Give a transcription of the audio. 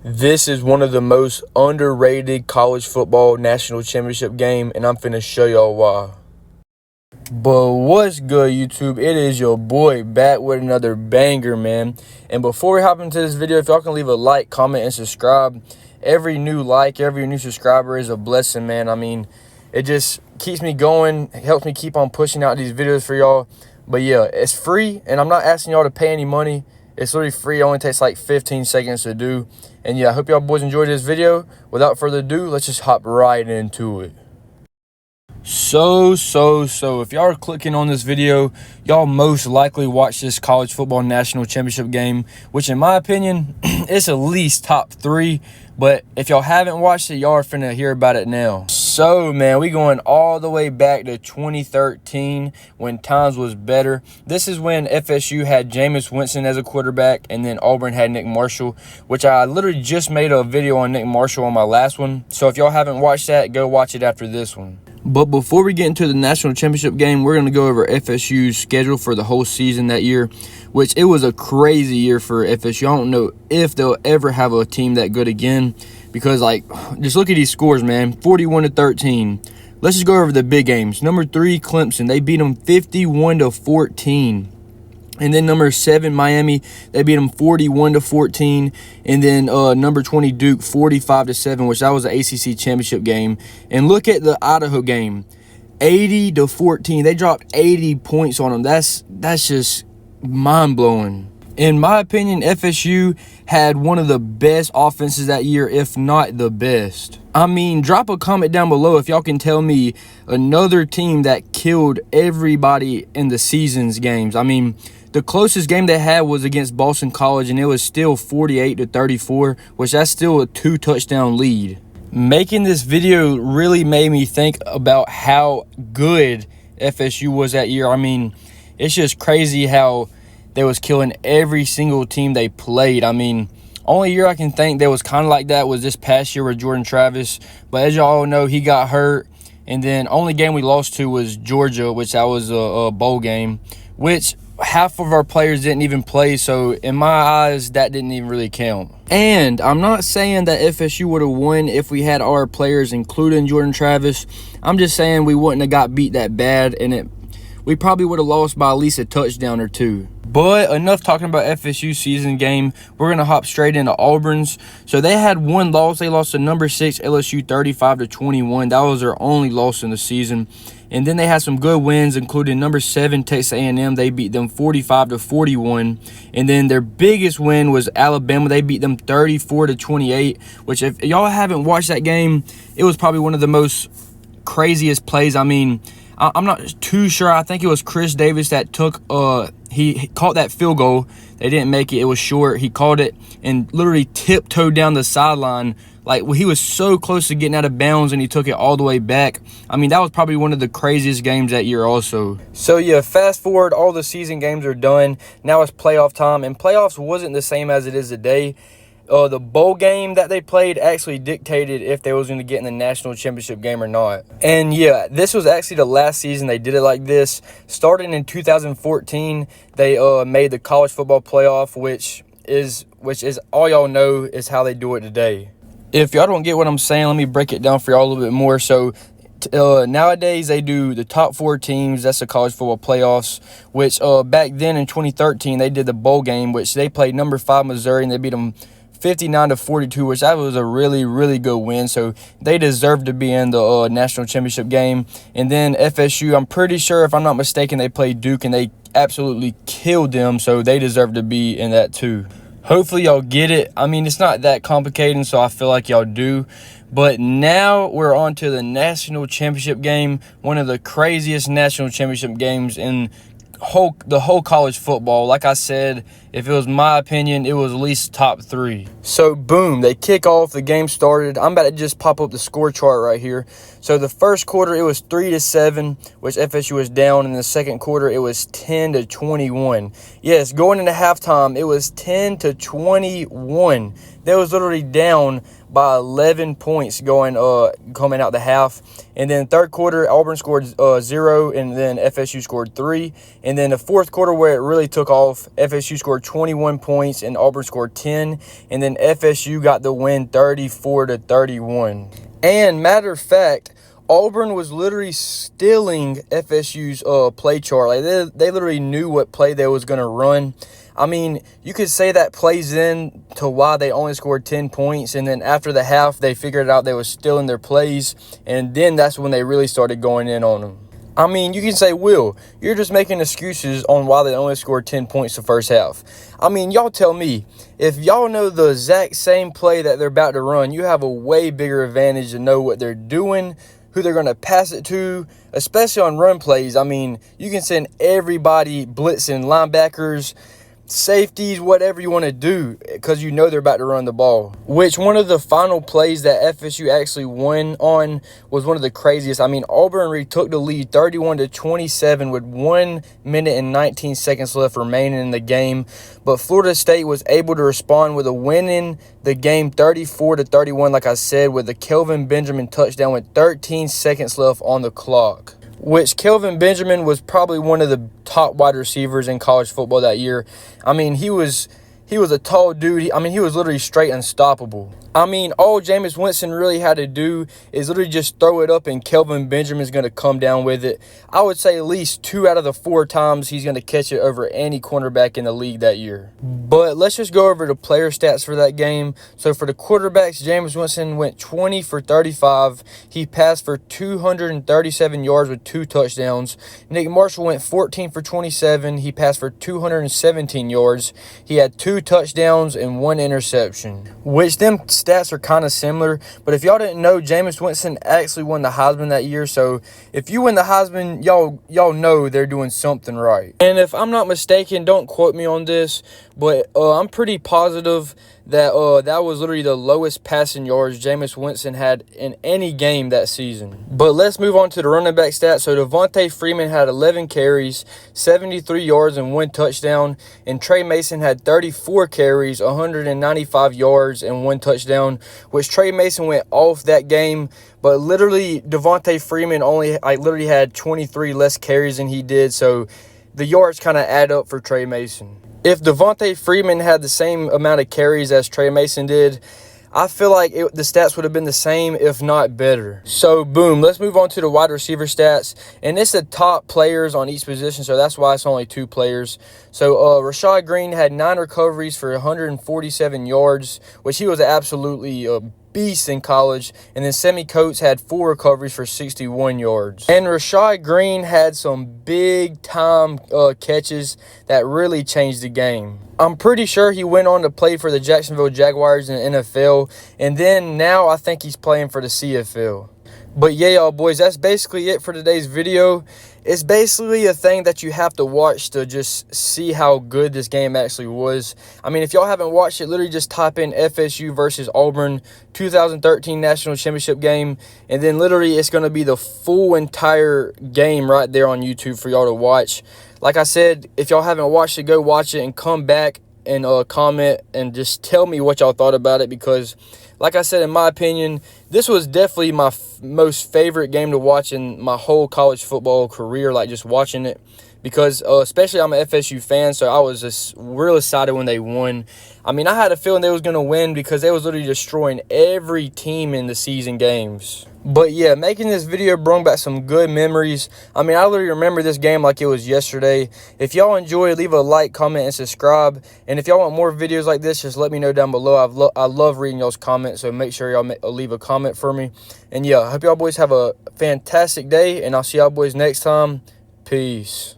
This is one of the most underrated college football national championship game, and I'm finna show y'all why. But what's good, YouTube? It is your boy back with another banger, man. And before we hop into this video, if y'all can leave a like, comment, and subscribe. Every new like, every new subscriber is a blessing, man. I mean, it just keeps me going. It helps me keep on pushing out these videos for y'all. But yeah, it's free, and I'm not asking y'all to pay any money. It's literally free. It only takes like 15 seconds to do. And yeah, I hope y'all boys enjoyed this video. Without further ado, let's just hop right into it. So, if y'all are clicking on this video, y'all most likely watch this college football national championship game, which in my opinion, it's at least top 3. But if y'all haven't watched it, y'all are finna hear about it now. So, man, we going all the way back to 2013 when times was better. This is when FSU had Jameis Winston as a quarterback, and then Auburn had Nick Marshall, which I literally just made a video on Nick Marshall on my last one. So if y'all haven't watched that, go watch it after this one. But before we get into the national championship game, we're going to go over FSU's schedule for the whole season that year, which it was a crazy year for FSU. I don't know if they'll ever have a team that good again because, like, just look at these scores, man. 41-13. Let's just go over the big games. Number 3, Clemson. They beat them 51-14. And then number 7, Miami, they beat them 41-14. And then number 20, Duke, 45-7, which that was an ACC championship game. And look at the Idaho game, 80-14. They dropped 80 points on them. That's just mind-blowing. In my opinion, FSU had one of the best offenses that year, if not the best. I mean, drop a comment down below if y'all can tell me another team that killed everybody in the season's games. I mean, the closest game they had was against Boston College, and it was still 48-34, which that's still a 2-touchdown lead. Making this video really made me think about how good FSU was that year. I mean, it's just crazy how they was killing every single team they played. I mean, only year I can think that was kind of like that was this past year with Jordan Travis. But as y'all know, he got hurt. And then only game we lost to was Georgia, which that was a bowl game, which half of our players didn't even play. So in my eyes, that didn't even really count. And I'm not saying that FSU would have won if we had our players, including Jordan Travis. I'm just saying we wouldn't have got beat that bad, and we probably would have lost by at least a touchdown or 2. But enough talking about FSU season game. We're going to hop straight into Auburn's. So they had one loss. They lost to number 6 LSU 35-21. That was their only loss in the season. And then they had some good wins, including number 7 Texas A&M. They beat them 45-41. And then their biggest win was Alabama. They beat them 34-28, which if y'all haven't watched that game, it was probably one of the most craziest plays. I mean, I'm not too sure. I think it was Chris Davis that took he caught that field goal. They didn't make it. It was short. He caught it and literally tiptoed down the sideline. Like, he was so close to getting out of bounds, and he took it all the way back. I mean, that was probably one of the craziest games that year also. So, yeah, fast forward, all the season games are done. Now it's playoff time, and playoffs wasn't the same as it is today. The bowl game that they played actually dictated if they was going to get in the national championship game or not. And yeah, this was actually the last season they did it like this. Starting in 2014, they made the college football playoff, which is all y'all know is how they do it today. If y'all don't get what I'm saying, let me break it down for y'all a little bit more. So nowadays they do the top 4 teams. That's the college football playoffs, which back then in 2013 they did the bowl game, which they played number 5 Missouri, and they beat them 59-42, which that was a really, really good win. So they deserve to be in the national championship game. And then FSU, I'm pretty sure, if I'm not mistaken, they played Duke, and they absolutely killed them. So they deserve to be in that too. Hopefully y'all get it. I mean, it's not that complicated, so I feel like y'all do. But now we're on to the national championship game, one of the craziest national championship games in the whole college football. Like I said, if it was my opinion, it was at least top 3. So boom, they kick off, the game started. I'm about to just pop up the score chart right here. So the first quarter it was 3-7, which FSU was down. In the second quarter it was 10-21. Yes, going into halftime it was 10-21. They was literally down by 11 points coming out the half. And then third quarter, Auburn scored 0, and then FSU scored 3. And then the fourth quarter, where it really took off, FSU scored scored 21 points and Auburn scored 10. And then FSU got the win 34-31. And matter of fact, Auburn was literally stealing FSU's play chart. Like they literally knew what play they was going to run. I mean, you could say that plays in to why they only scored 10 points. And then after the half, they figured out they was stealing their plays. And then that's when they really started going in on them. I mean, you can say, Will, you're just making excuses on why they only scored 10 points the first half. I mean, y'all tell me, if y'all know the exact same play that they're about to run, you have a way bigger advantage to know what they're doing, who they're going to pass it to, especially on run plays. I mean, you can send everybody blitzing, linebackers, safeties, whatever you want to do, because you know they're about to run the ball. Which one of the final plays that FSU actually won on was one of the craziest. I mean, Auburn retook the lead 31-27 with 1 minute and 19 seconds left remaining in the game, but Florida State was able to respond with a win in the game 34-31, like I said, with the Kelvin Benjamin touchdown with 13 seconds left on the clock. Which Kelvin Benjamin was probably one of the top wide receivers in college football that year. I mean, he was a tall dude. He was literally straight unstoppable. I mean, all Jameis Winston really had to do is literally just throw it up and Kelvin Benjamin's going to come down with it. I would say at least 2 out of the 4 times he's going to catch it over any cornerback in the league that year. But let's just go over the player stats for that game. So for the quarterbacks, Jameis Winston went 20 for 35. He passed for 237 yards with 2 touchdowns. Nick Marshall went 14 for 27. He passed for 217 yards. He had 2 touchdowns and 1 interception, which them stats are kind of similar. But if y'all didn't know, Jameis Winston actually won the Heisman that year. So if you win the Heisman, y'all know they're doing something right. And if I'm not mistaken, don't quote me on this, but I'm pretty positive that that was literally the lowest passing yards Jameis Winston had in any game that season. But let's move on to the running back stats. So Devontae Freeman had 11 carries, 73 yards, and 1 touchdown. And Trey Mason had 34 carries, 195 yards, and 1 touchdown, which Trey Mason went off that game. But literally, Devontae Freeman literally had 23 less carries than he did. So the yards kind of add up for Trey Mason. If Devontae Freeman had the same amount of carries as Trey Mason did, I feel like the stats would have been the same, if not better. So, boom, let's move on to the wide receiver stats. And it's the top players on each position, so that's why it's only 2 players. So, Rashad Green had 9 recoveries for 147 yards, which he was absolutely beast in college. And then Sammy Coates had 4 recoveries for 61 yards. And Rashad Green had some big time catches that really changed the game. I'm pretty sure he went on to play for the Jacksonville Jaguars in the NFL. And then now I think he's playing for the CFL. But yeah, y'all boys, that's basically it for today's video. It's basically a thing that you have to watch to just see how good this game actually was. I mean, if y'all haven't watched it, literally just type in FSU versus Auburn 2013 National Championship game. And then literally it's going to be the full entire game right there on YouTube for y'all to watch. Like I said, if y'all haven't watched it, go watch it and come back and comment and just tell me what y'all thought about it, because like I said, in my opinion, this was definitely my most favorite game to watch in my whole college football career, like just watching it, because especially I'm an FSU fan, so I was just real excited when they won. I mean, I had a feeling they was going to win because they was literally destroying every team in the season games. But yeah, making this video brought back some good memories. I mean, I literally remember this game like it was yesterday. If y'all enjoy, leave a like, comment, and subscribe. And if y'all want more videos like this, just let me know down below. I love reading y'all's comments, so make sure y'all leave a comment for me. And yeah, I hope y'all boys have a fantastic day, and I'll see y'all boys next time. Peace.